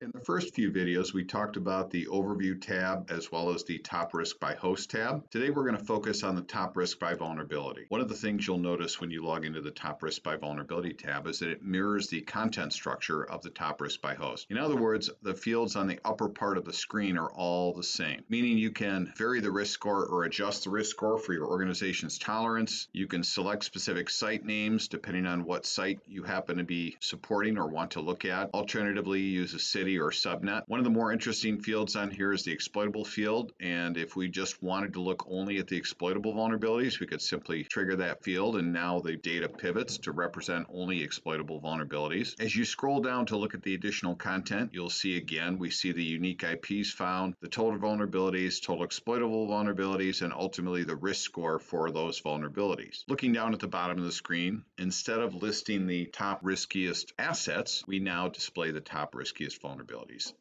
In the first few videos, we talked about the Overview tab as well as the Top Risk by Host tab. Today, we're going to focus on the Top Risk by Vulnerability. One of the things you'll notice when you log into the Top Risk by Vulnerability tab is that it mirrors the content structure of the Top Risk by Host. In other words, the fields on the upper part of the screen are all the same, meaning you can vary the risk score or adjust the risk score for your organization's tolerance. You can select specific site names depending on what site you happen to be supporting or want to look at. Alternatively, use a city or subnet. One of the more interesting fields on here is the exploitable field, and if we just wanted to look only at the exploitable vulnerabilities, we could simply trigger that field, and now the data pivots to represent only exploitable vulnerabilities. As you scroll down to look at the additional content, you'll see again, we see the unique IPs found, the total vulnerabilities, total exploitable vulnerabilities, and ultimately the risk score for those vulnerabilities. Looking down at the bottom of the screen, instead of listing the top riskiest assets, we now display the top riskiest vulnerabilities.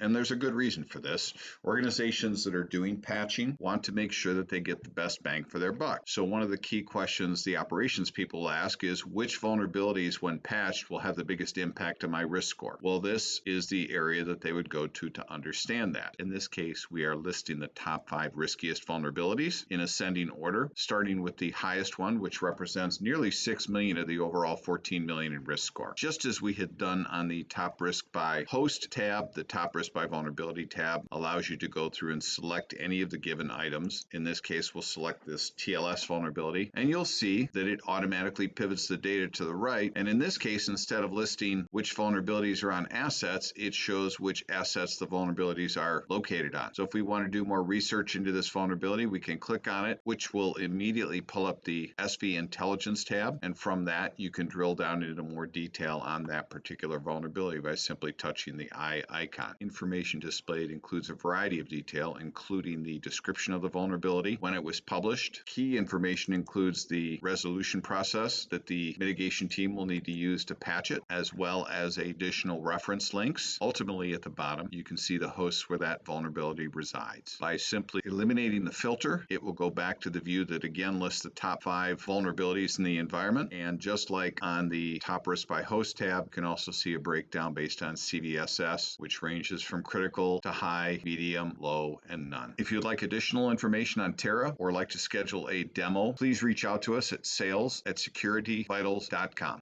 And there's a good reason for this. Organizations that are doing patching want to make sure that they get the best bang for their buck. So one of the key questions the operations people ask is which vulnerabilities when patched will have the biggest impact on my risk score? Well, this is the area that they would go to understand that. In this case, we are listing the top 5 riskiest vulnerabilities in ascending order, starting with the highest one, which represents nearly 6 million of the overall 14 million in risk score. Just as we had done on the top risk by host tab, the top risk by vulnerability tab allows you to go through and select any of the given items. In this case, we'll select this TLS vulnerability, and you'll see that it automatically pivots the data to the right. And in this case, instead of listing which vulnerabilities are on assets, it shows which assets the vulnerabilities are located on. So if we want to do more research into this vulnerability, we can click on it, which will immediately pull up the SV Intelligence tab. And from that, you can drill down into more detail on that particular vulnerability by simply touching the eye icon. Information displayed includes a variety of detail, including the description of the vulnerability, when it was published. Key information includes the resolution process that the mitigation team will need to use to patch it, as well as additional reference links. Ultimately, at the bottom, you can see the hosts where that vulnerability resides. By simply eliminating the filter, it will go back to the view that again lists the top 5 vulnerabilities in the environment. And just like on the top risk by host tab, you can also see a breakdown based on CVSS, which ranges from critical to high, medium, low, and none. If you'd like additional information on Terra or like to schedule a demo, please reach out to us at sales@securityvitals.com.